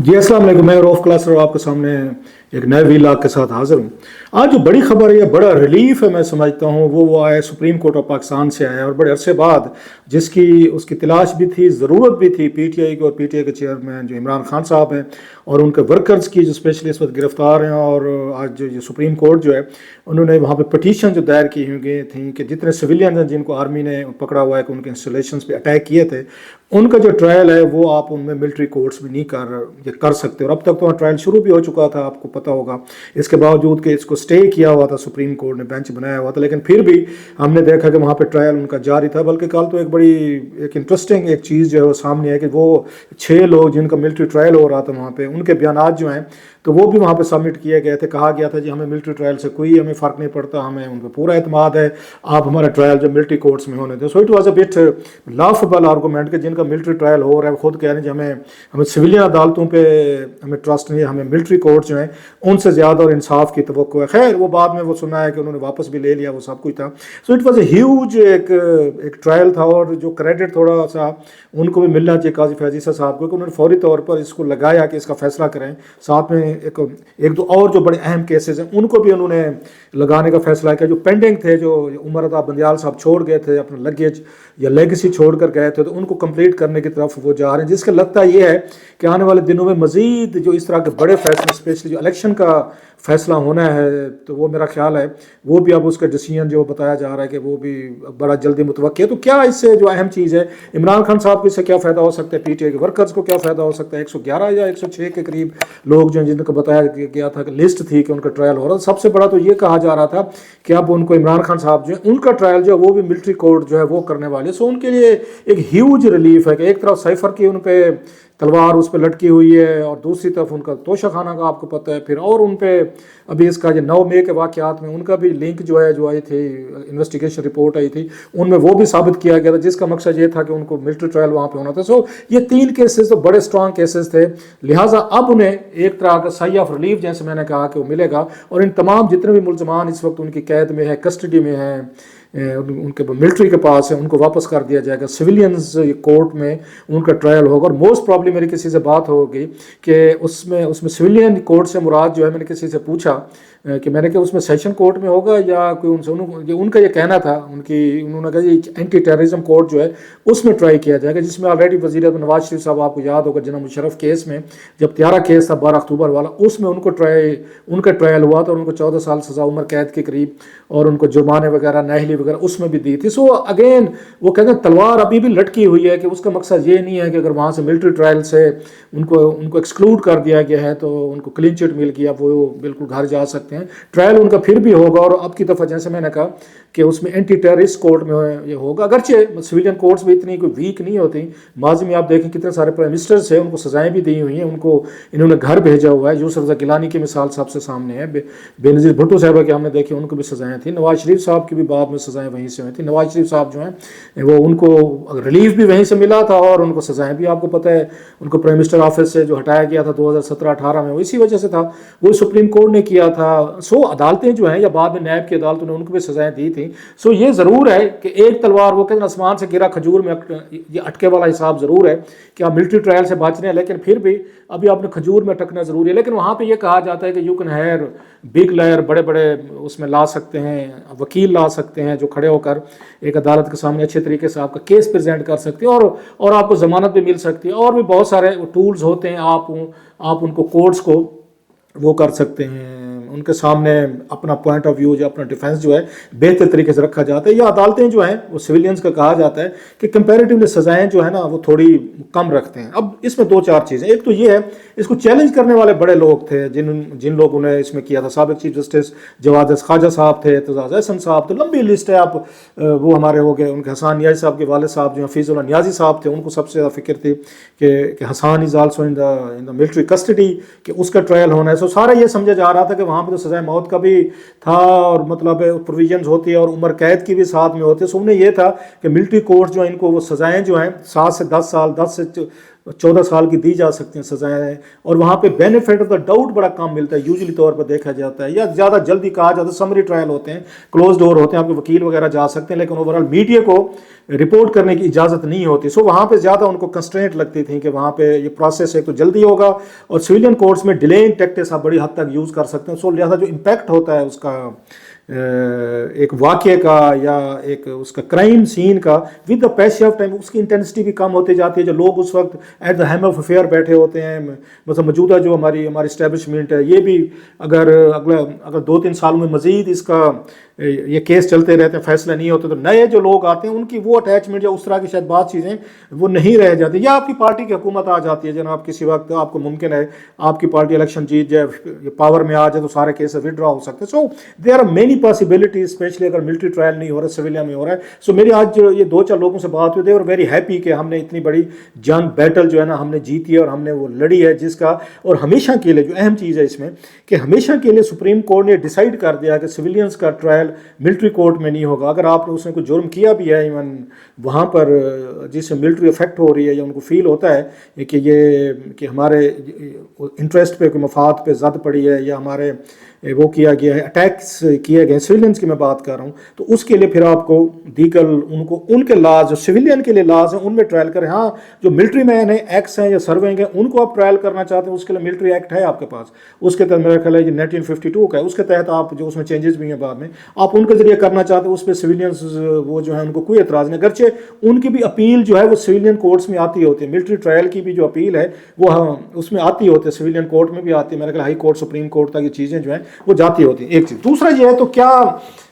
जी अस्सलाम वालेकुम। मैं रऊफ क्लासर आपके सामने एक नए वीलॉग के साथ हाजिर हूँ। आज जो बड़ी खबर है, बड़ा रिलीफ है मैं समझता हूँ, वो आया सुप्रीम कोर्ट ऑफ पाकिस्तान से आया और बड़े अरसे बाद, जिसकी उसकी तलाश भी थी, ज़रूरत भी थी पीटीआई की। और पीटीआई के चेयरमैन जो इमरान खान साहब हैं और उनके वर्कर्स की जो स्पेशली इस वक्त गिरफ्तार हैं। और आज जो सुप्रीम कोर्ट जो है, उन्होंने वहाँ पर पटिशन जो दायर की हुई थी कि जितने सिविलियन हैं जिनको आर्मी ने पकड़ा हुआ है कि उनके इंस्टॉलेशन पे अटैक किए थे, उनका जो ट्रायल है वो आप उनमें मिलिट्री कोर्ट्स में नहीं कर सकते। और अब तक तो ट्रायल शुरू भी हो चुका था, आपको पता होगा। इसके बावजूद कि इसको स्टे किया हुआ था, सुप्रीम कोर्ट ने बेंच बनाया हुआ था, लेकिन फिर भी हमने देखा कि वहाँ पे ट्रायल उनका जारी था। बल्कि कल तो एक इंटरेस्टिंग एक चीज़ जो है वो सामने है कि वो 6 लोग जिनका मिलिट्री ट्रायल हो रहा था वहाँ पे, उनके बयानात जो हैं तो वो भी वहाँ पे सबमिट किए गए थे। कहा गया था जी हमें मिलिट्री ट्रायल से कोई हमें फ़र्क नहीं पड़ता, हमें उन पर पूरा एतमाद है, आप हमारा ट्रायल जो मिलिट्री कोर्ट्स में होने दें। So it was a bit laughable argument कि जिनका मिलिट्री ट्रायल हो रहा है खुद कह रहे हैं जी हमें सिविलियन अदालतों पे हमें ट्रस्ट नहीं है, हमें मिलिट्री कोर्ट जो हैं उनसे ज़्यादा और इंसाफ की तवक्को है। खैर वो बाद में वो सुना है कि उन्होंने वापस भी ले लिया, वो सब कुछ था। So it was a huge एक ट्रायल था। और जो क्रेडिट थोड़ा सा उनको भी मिलना चाहिए काजी फैज़ीसा साहब को कि उन्होंने फौरी तौर पर इसको लगाया कि इसका फैसला करें। साथ में एक दो और जो बड़े अहम केसेस हैं उनको भी उन्होंने लगाने का फैसला किया। जो पेंडिंग थे, जो उमर अता बंदियाल साहब छोड़ गए थे, अपना लगेज या लेगेसी छोड़ कर गए थे, तो उनको कंप्लीट करने की तरफ वो जा रहे हैं। जिसका लगता ये है कि आने वाले दिनों में मज़ीद जो इस तरह के बड़े फैसले, स्पेशली जो इलेक्शन का फैसला होना है, तो वो मेरा ख्याल है वो भी अब उसका डिसीजन जो बताया जा रहा है कि वो भी बड़ा जल्दी मुतवक्की है। तो क्या इससे जो अहम चीज़ है, इमरान खान साहब को इससे क्या फ़ायदा हो सकता है, पीटीआई के वर्कर्स को क्या फ़ायदा हो सकता है। 111 या 106 के करीब लोग जो जिनको बताया गया था कि लिस्ट थी कि उनका ट्रायल हो रहा था। सबसे बड़ा तो ये कहा जा रहा था कि अब उनको इमरान खान साहब जो है उनका ट्रायल जो है वो भी मिलिट्री कोर्ट जो है वो करने वाले। सो उनके लिए एक ह्यूज रिलीफ है कि एक तरफ साइफर की उन पर तलवार उस पर लटकी हुई है और दूसरी तरफ उनका तोशा खाना का आपको पता है। फिर और उन पर अभी इसका जो 9 मई के वाक़यात में उनका भी लिंक जो आई थी, इन्वेस्टिगेशन रिपोर्ट आई थी, उनमें वो भी साबित किया गया था, जिसका मकसद ये था कि उनको मिलिट्री ट्रायल वहाँ पे होना था। सो ये 3 केसेस तो बड़े स्ट्रॉन्ग केसेस थे, लिहाजा अब उन्हें एक तरह का साई ऑफ रिलीफ जैसे मैंने कहा कि वो मिलेगा। और इन तमाम जितने भी मुलजमान इस वक्त उनकी कैद में है, कस्टडी में है, उनके मिलिट्री के पास है, उनको वापस कर दिया जाएगा। सिविलियंस कोर्ट में उनका ट्रायल होगा। और मोस्ट प्रॉब्लम मेरी किसी से बात होगी कि उसमें सिविलियन कोर्ट से मुराद जो है, मैंने किसी से पूछा कि मैंने कहा उसमें सेशन कोर्ट में होगा या कोई उनका ये कहना था, उन्होंने कहा जी एंटी टेररिज्म कोर्ट जो है उसमें ट्राई किया जाएगा, जिसमें ऑलरेडी वज़ीर आज़म नवाज शरीफ साहब, आपको याद होगा जनाब मुशर्रफ केस में, जब 13 केस था 12 अक्टूबर वाला, उसमें उनका ट्रायल हुआ था और उनको 14 साल सज़ा उम्र कैद के करीब और उनको जुर्माने वगैरह, नाहली वगैरह उसमें भी दी थी। सो अगेन वो कहते हैं तलवार अभी भी लटकी हुई है कि उसका मकसद ये नहीं है कि अगर वहाँ से मिलिट्री ट्रायल से उनको एक्सक्लूड कर दिया गया है तो उनको क्लीन चिट मिल गया, वो बिल्कुल घर जा सकते हैं। ट्रायल उनका फिर भी होगा। और अब की दफ़ा जैसे मैंने कहा कि उसमें एंटी टेररिस्ट कोर्ट में ये होगा। अगरचे सिविलियन कोर्ट्स भी इतनी कोई वीक नहीं होती, माजी में आप देखें कितने सारे प्राइम मिनिस्टर्स हैं, उनको सजाएं भी दी हुई हैं, उनको इन्होंने घर भेजा हुआ है। यूसुफ रज़ा गिलानी की मिसाल सबसे सामने है, बेनज़ीर भुट्टो साहबा की हमने देखी, उनको भी सजाएं थी। नवाज शरीफ साहब की भी बाद में सजाएं वहीं से हुई थी। नवाज शरीफ साहब जो हैं वो उनको रिलीफ भी वहीं से मिला था और उनको सजाएं भी आपको पता है, उनको प्राइम मिनिस्टर ऑफिस से जो हटाया गया था 2017-18 में, वो इसी वजह से था, वो सुप्रीम कोर्ट ने किया था। सो अदालतें जो हैं या बाद में नैब की अदालतों ने उनको भी सजाएं दी थी। सो ये ज़रूर है कि एक तलवार वो कहते हैं आसमान से गिरा खजूर में ये अटके वाला हिसाब ज़रूर है कि आप मिलिट्री ट्रायल से बच रहे हैं, लेकिन फिर भी अभी आपने खजूर में अटकना ज़रूरी है। लेकिन वहाँ पे ये कहा जाता है कि you can hire big lawyer, बड़े बड़े उसमें ला सकते हैं, वकील ला सकते हैं जो खड़े होकर एक अदालत के सामने अच्छे तरीके से आपका केस प्रेजेंट कर सकते हैं और आपको ज़मानत भी मिल सकती है। और भी बहुत सारे टूल्स होते हैं, आप उनको कोर्ट्स को वो कर सकते हैं, उनके सामने अपना पॉइंट ऑफ व्यू जो अपना डिफेंस जो है बेहतर तरीके से रखा जाता है। या अदालतें जो हैं वो सिविलियंस का कहा जाता है कि कंपैरेटिवली सजाएं जो है ना वो थोड़ी कम रखते हैं। अब इसमें 2-4 चीज़ें, एक तो ये है इसको चैलेंज करने वाले बड़े लोग थे जिन लोगों ने इसमें किया था। साबिक चीफ जस्टिस जवाद ख्वाजा साहब थे, एतजाज़ अहसन साहब, तो लंबी लिस्ट है। आप वो हमारे हो गए, उनके हसान नियाज़ी साहब के वालिद साहब जो हफीज़ुल्लाह नियाज़ी साहब थे, उनको सबसे ज़्यादा फिक्र थी कि Hassan is also in the military custody, कि उसका ट्रायल होना है। सो सारा ये समझा जा रहा था कि वहाँ पर तो सज़ाए मौत का भी था और मतलब प्रोविजंस होती है और उम्र कैद की भी साथ में होती है। सो उन्हें यह था कि मिलिट्री कोर्ट जो है इनको वो सज़ाएँ जो हैं 7 से 10 साल, 10 से 14 साल की दी जा सकती हैं सजाएं, और वहाँ पे बेनिफिट ऑफ द डाउट बड़ा कम मिलता है यूजली तौर पर देखा जाता है, या ज़्यादा जल्दी कहा जाता है समरी ट्रायल होते हैं, क्लोज डोर होते हैं, आपके वकील वगैरह जा सकते हैं, लेकिन ओवरऑल मीडिया को रिपोर्ट करने की इजाज़त नहीं होती। सो वहाँ पे ज़्यादा उनको कंस्ट्रेंट लगती थी कि वहाँ पे ये प्रोसेस एक तो जल्दी होगा, और सिविलियन कोर्ट्स में डिलेइंग टैक्टिक्स आप बड़ी हद तक यूज़ कर सकते हैं। सो लिहाजा जो इम्पैक्ट होता है उसका एक वाक़े का या एक उसका क्राइम सीन का with the passage of time उसकी इंटेंसिटी भी कम होती जाती है। जो लोग उस वक्त at the helm of affair बैठे होते हैं, मतलब मौजूदा जो हमारी इस्टेब्लिशमेंट है, ये भी अगर 2-3 सालों में मज़ीद इसका ये केस चलते रहते हैं, फैसले नहीं होते, तो नए जो लोग आते हैं उनकी वो अटैचमेंट या उस तरह की शायद बात चीज़ें वो नहीं रह जाती, या आपकी पार्टी की हुकूमत आ जाती है जनाब, किसी वक्त आपको मुमकिन है आपकी पार्टी इलेक्शन जीत जाए, पावर में आ जाए, तो सारे केस विड्रॉ हो सकते हैं। So there are many possibilities, specially अगर मिलिट्री ट्रायल नहीं हो रहा, सिविलियन में हो रहा है। सो मेरी आज ये 2-4 लोगों से बात हुई थी और वेरी हैप्पी कि हमने इतनी बड़ी जंग बैटल जो है ना हमने जीती है, और हमने वो लड़ी है जिसका, और हमेशा के लिए जो अहम चीज़ है इसमें कि हमेशा के लिए सुप्रीम कोर्ट ने डिसाइड कर दिया कि सिविलियंस का ट्रायल मिलिट्री कोर्ट में नहीं होगा। अगर आप उसने कोई जुर्म किया भी है, इवन वहाँ पर जिससे मिलिट्री इफेक्ट हो रही है या उनको फील होता है कि हमारे इंटरेस्ट पे, कोई मफाद पे ज़द पड़ी है, या हमारे वो किया गया है, अटैक्स किए गए सिविलियंस की मैं बात कर रहा हूँ, तो उसके लिए फिर आपको दीगल उनको उनके लाज जो सिविलियन के लिए लाज हैं उनमें ट्रायल करें। हाँ, जो मिलिट्री मैन है, एक्स हैं या सर्विंग हैं, उनको आप ट्रायल करना चाहते हैं, उसके लिए मिलिट्री एक्ट है आपके पास, उसके तहत मेरा ख्याल है ये 1952 का है, उसके तहत आप जो उसमें चेंजेस भी हैं बाद में आप उनके जरिए करना चाहते हैं, उस पर सिविलियंस वो जो है उनको कोई एतराज़ नहीं। अगरचे उनकी भी अपील जो है वो सिविलियन कोर्ट्स में आती होती है, मिलिट्री ट्रायल की भी जो अपील है वो उसमें आती होती है, सिविलियन कोर्ट में भी आती है, मेरा ख्याल हाई कोर्ट, सुप्रीम कोर्ट तक ये चीज़ें जो हैं वो जाती होती हैं। एक चीज़, दूसरा ये है तो क्या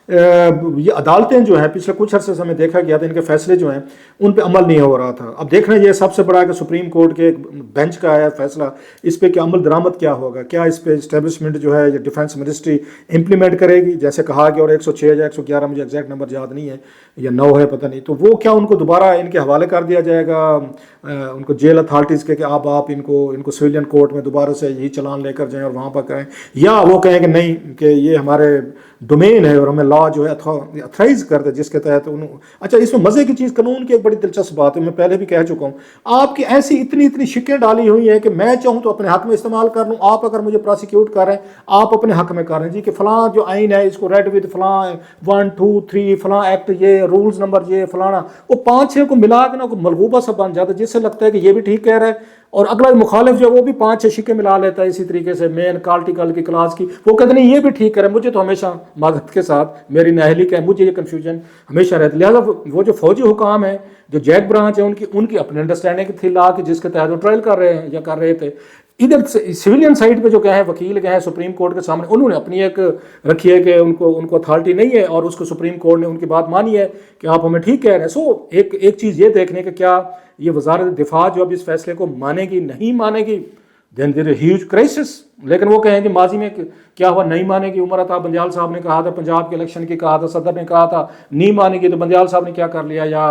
ये अदालतें जो हैं पिछले कुछ अर्से से हमें देखा गया था इनके फैसले जो हैं उन पे अमल नहीं हो रहा था। अब देखना ये सबसे बड़ा है कि सुप्रीम कोर्ट के एक बेंच का है फैसला, इस पे क्या अमल दरामद क्या होगा, क्या इस पे इस्टेब्लिशमेंट जो है डिफेंस मिनिस्ट्री इम्प्लीमेंट करेगी जैसे कहा गया, और 106 या 111 मुझे एग्जैक्ट नंबर याद नहीं है, या 9 है पता नहीं, तो वो क्या उनको दोबारा इनके हवाले कर दिया जाएगा उनको जेल अथॉरिटीज़ के कि आप इनको सिविलियन कोर्ट में दोबारा से यही चलान लेकर जाएं और वहाँ पर करें, या वो कहें कि नहीं कि ये हमारे डोमेन है और हमें लॉ जो है अथराइज करते जिसके तहत अच्छा, इसमें मज़े की चीज़ कानून की एक बड़ी दिलचस्प बात है, मैं पहले भी कह चुका हूँ, आपकी ऐसी इतनी शिकें डाली हुई है कि मैं चाहूँ तो अपने हक में इस्तेमाल कर लूँ, आप अगर मुझे प्रोसिक्यूट कर रहे हैं आप अपने हक में कर रहे हैं जी कि फ़लाँ जो आइन है इसको रेड विद फ़लाँ 1, 2, 3 फ़लाँ एक्ट, ये रूल्स नंबर ये फ़लाना, वो 5-6 को मिला के ना मलगूबा सा बन जाता है, जिससे लगता है कि ये भी ठीक कह रहा है, और अगला मुखालिफ जो है वो भी 5-6 शिक्के मिला लेता है इसी तरीके से मेन कार्टिकल की क्लास की, वो कहते नहीं ये भी ठीक करे, मुझे तो हमेशा माजरत के साथ मेरी नाहली का है, मुझे ये कन्फ्यूजन हमेशा रहती है। लिहाजा वो जो फौजी हुकाम है, जो जैक ब्रांच है, उनकी अपनी अंडरस्टैंडिंग थी ला कि जिसके तहत वो ट्रायल कर रहे हैं या कर रहे थे। इधर सिविलियन साइड पे जो गए हैं वकील गए हैं सुप्रीम कोर्ट के सामने, उन्होंने अपनी एक रखी है कि उनको अथॉरिटी नहीं है, और उसको सुप्रीम कोर्ट ने उनकी बात मानी है कि आप हमें ठीक कह रहे हैं। सो एक चीज़ ये देखने कि क्या ये वजारत दिफा जो अब इस फैसले को मानेगी नहीं मानेगी, देन देयर ह्यूज क्राइसिस। लेकिन वो कहें कि माजी में क्या हुआ, नहीं मानेगी, उमर अता बंदियाल साहब ने कहा था, पंजाब के इलेक्शन की कहा था, सदर ने कहा था नहीं मानेगी, तो बंदियाल साहब ने क्या कर लिया, या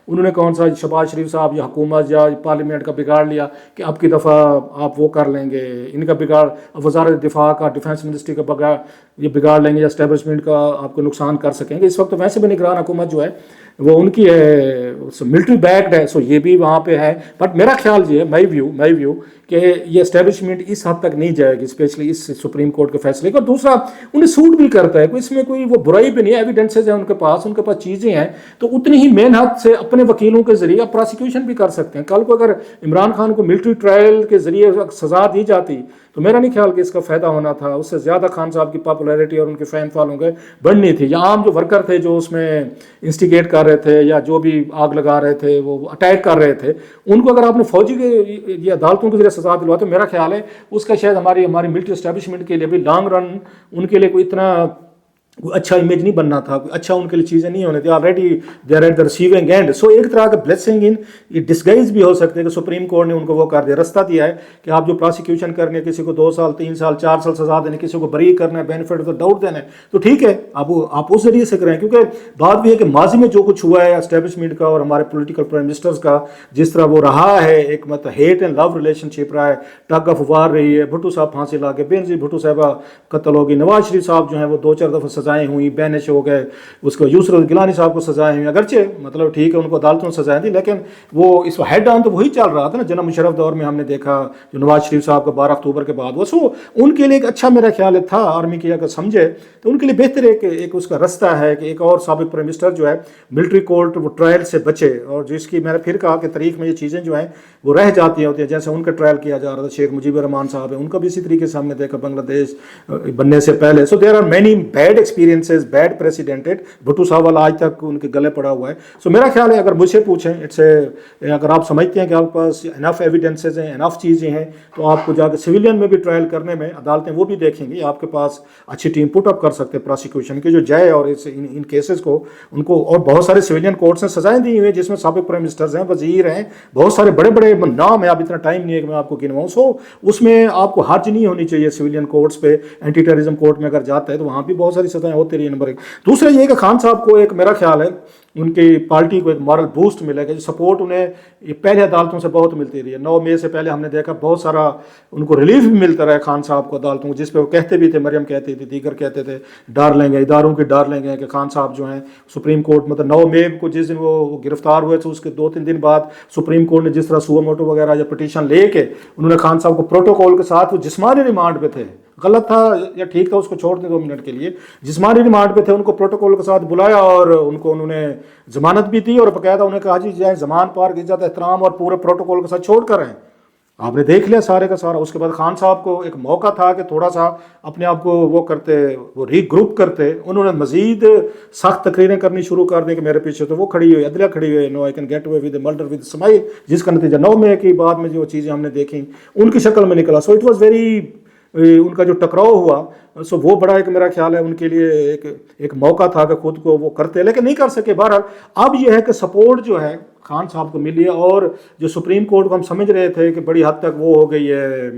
उन्होंने कौन सा शहबाज शरीफ साहब या हुकूमत या पार्लियामेंट का बिगाड़ लिया कि अब की दफ़ा आप वो कर लेंगे, इनका बिगाड़ वजारत दिफा का, डिफेंस मिनिस्ट्री का बगाड़ ये बिगाड़ लेंगे या स्टैब्लिशमेंट का आपको नुकसान कर सकेंगे। इस वक्त तो वैसे भी निगरान हुकूमत जो है वो उनकी है, मिलिट्री बैक्ड है, सो ये भी वहाँ पे है। बट मेरा ख्याल ये है, माई व्यू कि ये एस्टेब्लिशमेंट इस हद तक नहीं जाएगी, स्पेशली इस सुप्रीम कोर्ट के फैसले को। दूसरा, उन्हें सूट भी करता है, इसमें कोई वो बुराई भी नहीं है, एविडेंसेज है उनके पास चीज़ें हैं, तो उतनी ही मेहनत से अपने वकीलों के जरिए प्रोसिक्यूशन भी कर सकते हैं। कल को अगर इमरान खान को मिलिट्री ट्रायल के जरिए सज़ा दी जाती तो मेरा नहीं ख्याल कि इसका फ़ायदा होना था, उससे ज़्यादा खान साहब की पॉपुलैरिटी और उनके फ़ैन फॉलोइंग बढ़नी थी, या आम जो वर्कर थे जो उसमें इंस्टिगेट कर रहे थे या जो भी आग लगा रहे थे, वो अटैक कर रहे थे, उनको अगर आपने फौजी के ये अदालतों के जरिए सज़ा दिलवा तो मेरा ख्याल है उसका शायद हमारी मिलिट्री एस्टेब्लिशमेंट के लिए भी लॉन्ग रन उनके लिए कोई इतना अच्छा इमेज नहीं बनना था, अच्छा उनके लिए चीज़ें नहीं होनी थी, already they are at the receiving end. So एक तरह का ब्लेसिंग इन ये डिस्गाइज भी हो सकते हैं कि सुप्रीम कोर्ट ने उनको वो कर दिया, रास्ता दिया है कि आप जो प्रोसिक्यूशन करने, किसी को 2 साल 3 साल 4 साल सजा देने, किसी को बरी करना है, बेनिफिट ऑफ द डाउट देना है, तो ठीक है आप उस जरिए से करें। क्योंकि बात भी है कि माजी में जो कुछ हुआ है एस्टेब्लिशमेंट का और हमारे पोलिटिकल प्राइम मिनिस्टर्स का, जिस तरह वो रहा है, एक मतलब हेट एंड लव रिलेशनशिप रहा है, टग ऑफ वार रही है, भुट्टो साहब फांसी ला के, बेनजीर भुट्टो साहबा कत्ल होगी, नवाज शरीफ साहब जो है वो 2-4 दफ़ा सजा सजाएं हुई, बैनिश हो गए, उसको यूसुफ गिलानी साहब को सजाएं हुई, अगरचे मतलब ठीक है उनको अदालतों ने सजाएं दी, लेकिन वो इस हेड ऑन तो वही चल रहा था ना। जनाब मुशर्रफ दौर में हमने देखा जो नवाज शरीफ साहब का 12 अक्टूबर के बाद वो सो उनके लिए एक अच्छा मेरा ख्याल था आर्मी की अगर समझे तो उनके लिए बेहतर एक उसका रास्ता है कि एक और साबिक प्राइम मिनिस्टर जो है मिलिट्री कोर्ट वो ट्रायल से बचे, और जिसकी मैंने फिर कहा कि तारीख में ये चीज़ें जो हैं वो रह जाती होती हैं। जैसे उनका ट्रायल किया जा रहा था, शेख मुजीबुर रहमान साहब है, उनका भी इसी तरीके से हमने देखा बांग्लादेश बनने से पहले। So there are many bad experiences, bad precedents. Bhutto साहब वाला आज तक उनके गले पड़ा हुआ है। सो मेरा ख्याल है अगर मुझसे पूछें इट्स अगर आप समझते हैं कि आपके पास इनफ एविडेंसेज हैं, इनफ चीज़ें हैं, तो आपको जाकर सिविलियन में भी ट्रायल करने में अदालतें वो भी देखेंगी, आपके पास अच्छी टीम पुट अप कर सकते हैं प्रोसिक्यूशन की जो जाए और इन केसेस को उनको। और बहुत सारे सिविलियन कोर्ट्स ने सजाएं दी हुई हैं जिसमें साबिक प्राइम मिनिस्टर्स हैं, वजीर हैं, बहुत सारे बड़े बड़े नाम है, अब इतना टाइम नहीं है कि मैं आपको गिनवाऊं। सो उसमें आपको हर्ज नहीं होनी चाहिए सिविलियन कोर्ट्स पे। एंटी टेररिज्म कोर्ट में अगर जाता है तो वहाँ भी बहुत सारी सजाएं होती रही। नंबर 1। दूसरा ये कि खान साहब को एक मेरा ख्याल है उनकी पार्टी को एक मॉरल बूस्ट मिलेगा, जो सपोर्ट उन्हें ये पहले अदालतों से बहुत मिलती रही है। 9 मई से पहले हमने देखा बहुत सारा उनको रिलीफ भी मिलता रहा खान साहब को अदालतों को, जिस पे वो कहते भी थे, मरियम कहती थी, दीगर कहते थे डार लेंगे, इदारों की डार लेंगे कि खान साहब जो हैं सुप्रीम कोर्ट मतलब 9 मई को जिस दिन वो गिरफ्तार हुए थे उसके 2-3 दिन बाद सुप्रीम कोर्ट ने जिस तरह सुओ मोटो वगैरह या पिटीशन लेके उन्होंने खान साहब को प्रोटोकॉल के साथ वो जिस्मानी रिमांड पे थे, गलत था या ठीक था उसको छोड़ दें 2 मिनट के लिए, जिस्मानी रिमांड पे थे, उनको प्रोटोकॉल के साथ बुलाया और उनको उन्होंने जमानत भी दी और बकायदा उन्हें कहा जी जाए जमान पार की इज्जत एहतराम और पूरे प्रोटोकॉल के साथ छोड़ कर हैं। आपने देख लिया सारे का सारा। उसके बाद खान साहब को एक मौका था कि थोड़ा सा अपने आप को वो करते, वो रीग्रुप करते, उन्होंने मजीद सख्त तकरीरें करनी शुरू कर दी कि मेरे पीछे तो वो खड़ी हुई, अदलिया खड़ी हुई, no I can get away with murder with smile, जिसका नतीजा 9 मई के बाद में जो चीज़ें हमने देखी उनकी शक्ल में निकला। सो इट वॉज वेरी उनका जो टकराव हुआ सो वो बड़ा एक मेरा ख्याल है उनके लिए एक मौका था कि खुद को वो करते, लेकिन नहीं कर सके। बहरहाल अब ये है कि सपोर्ट जो है खान साहब को मिली है, और जो सुप्रीम कोर्ट को हम समझ रहे थे कि बड़ी हद तक वो हो गई है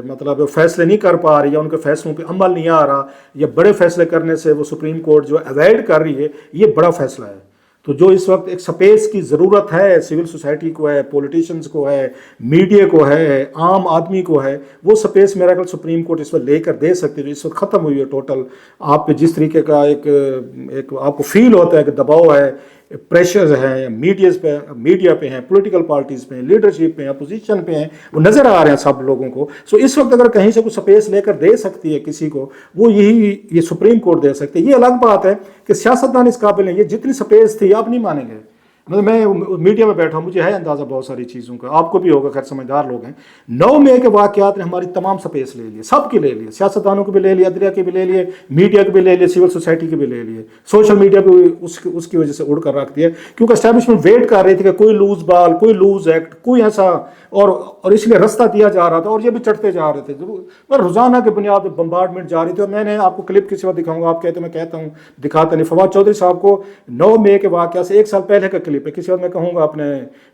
मतलब फैसले नहीं कर पा रही है, उनके फैसलों पे अमल नहीं आ रहा, या बड़े फैसले करने से वो सुप्रीम कोर्ट जो अवॉइड कर रही है, ये बड़ा फैसला है। तो जो इस वक्त एक स्पेस की ज़रूरत है, सिविल सोसाइटी को है, पॉलिटिशियंस को है, मीडिया को है, आम आदमी को है, वो स्पेस मेरा ख्याल सुप्रीम कोर्ट इस वक्त लेकर दे सकती है, जो इस वक्त ख़त्म हुई है टोटल। आप पे जिस तरीके का एक आपको फील होता है कि दबाव है, प्रेशर्स हैं मीडिया पे हैं, पॉलिटिकल पार्टीज़ पे हैं, लीडरशिप पे हैं, अपोजिशन पे हैं, वो नज़र आ रहे हैं सब लोगों को। सो इस वक्त अगर कहीं से कुछ स्पेस लेकर दे सकती है किसी को, वो ये सुप्रीम कोर्ट दे सकती है। ये अलग बात है कि सियासतदान इस काबिल नहीं, ये जितनी स्पेस थी आप नहीं मानेंगे, मतलब मैं मीडिया में बैठा हूँ, मुझे है अंदाज़ा बहुत सारी चीज़ों का, आपको भी होगा, खैर समझदार लोग हैं। 9 मई के वाक़यात ने हमारी तमाम स्पेस ले लिए, सबकी ले लिए, सियासतदानों की भी ले लिए, अदलिया की भी ले लिए, मीडिया की भी ले लिए, सिविल सोसाइटी की भी ले लिए, सोशल मीडिया भी उसकी वजह से उड़ कर रख दिया, क्योंकि एस्टैब्लिशमेंट वेट कर रही थी कि कोई लूज बॉल, कोई लूज एक्ट, कोई ऐसा, और इसलिए रास्ता दिया जा रहा था, और ये भी चढ़ते जा रहे थे, पर रोज़ाना के बुनियाद पर बम्बार्डमेंट जारी थी। और मैंने आपको क्लिप किसी वक्त दिखाऊंगा, आप कहते मैं कहता हूँ दिखाता नहीं। फवाद चौधरी साहब को 9 मई के वाक़या से 1 साल पहले का क्लिप है, किसी वक्त मैं कहूँगा अपने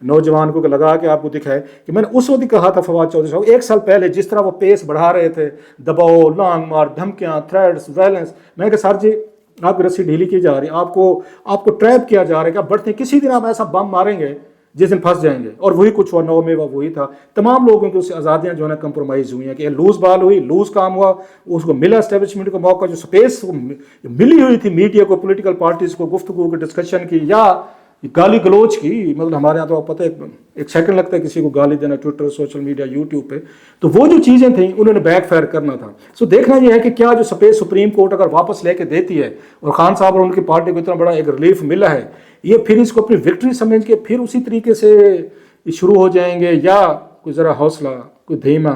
नौजवान को लगा के आपको दिखाए कि मैंने उस वक्त कहा था फवाद चौधरी साहब 1 साल पहले जिस तरह वो पेस बढ़ा रहे थे, दबाव, लॉन्ग मार, धमकियाँ, थ्रेड्स, वायलेंस, मैं कहा सर जी आपकी रस्सी ढीली की जा रही है, आपको ट्रैप किया जा रहा है कि आप बढ़ते किसी दिन आप ऐसा बम मारेंगे जिस दिन फंस जाएंगे। और वही कुछ हुआ, 9 मई वही था। तमाम लोगों की उससे आज़ादियाँ जो है ना कंप्रोमाइज़ हुई हैं कि लूज बाल हुई, लूज काम हुआ, उसको मिला एस्टेब्लिशमेंट को मौका, जो स्पेस मिली हुई थी मीडिया को, पॉलिटिकल पार्टीज़ को गुफ्तगू की, डिस्कशन की, या गाली गलोच की, मतलब हमारे यहाँ तो आप पता है एक सेकंड लगता है किसी को गाली देना, ट्विटर, सोशल मीडिया, यूट्यूब पे, तो वो जो चीज़ें थी उन्होंने बैक फायर करना था। सो देखना यह है कि क्या जो स्पेस सुप्रीम कोर्ट अगर वापस लेके देती है और खान साहब और उनकी पार्टी को इतना बड़ा एक रिलीफ मिला है, ये फिर इसको अपनी विक्ट्री समझ के फिर उसी तरीके से शुरू हो जाएंगे, या कोई ज़रा हौसला, कोई धीमा,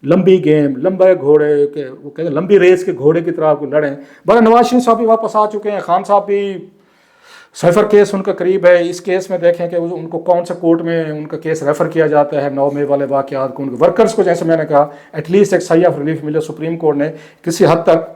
लंबी गेम, लंबे घोड़े के, वो कहते हैं लंबी रेस के घोड़े की तरह आपको लड़ें। बड़ा नवाज शरीफ साहब भी वापस आ चुके हैं, खान साहब भी, साइफर केस उनका करीब है, इस केस में देखें कि उनको कौन सा कोर्ट में उनका केस रेफर किया जाता है 9 मई वाले वाक़यात को। उनके वर्कर्स को, जैसे मैंने कहा, एटलीस्ट एक साई ऑफ रिलीफ मिले। सुप्रीम कोर्ट ने किसी हद तक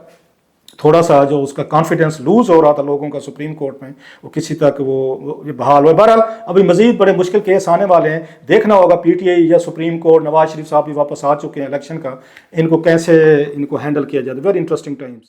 थोड़ा सा जो उसका कॉन्फिडेंस लूज हो रहा था लोगों का सुप्रीम कोर्ट में, वो किसी तक वो बहाल हुआ। बहरहाल अभी मजीद बड़े मुश्किल केस आने वाले हैं, देखना होगा पीटीआई या सुप्रीम कोर्ट, नवाज शरीफ साहब भी वापस आ चुके हैं इलेक्शन का, इनको कैसे इनको हैंडल किया जाता है। Very interesting times.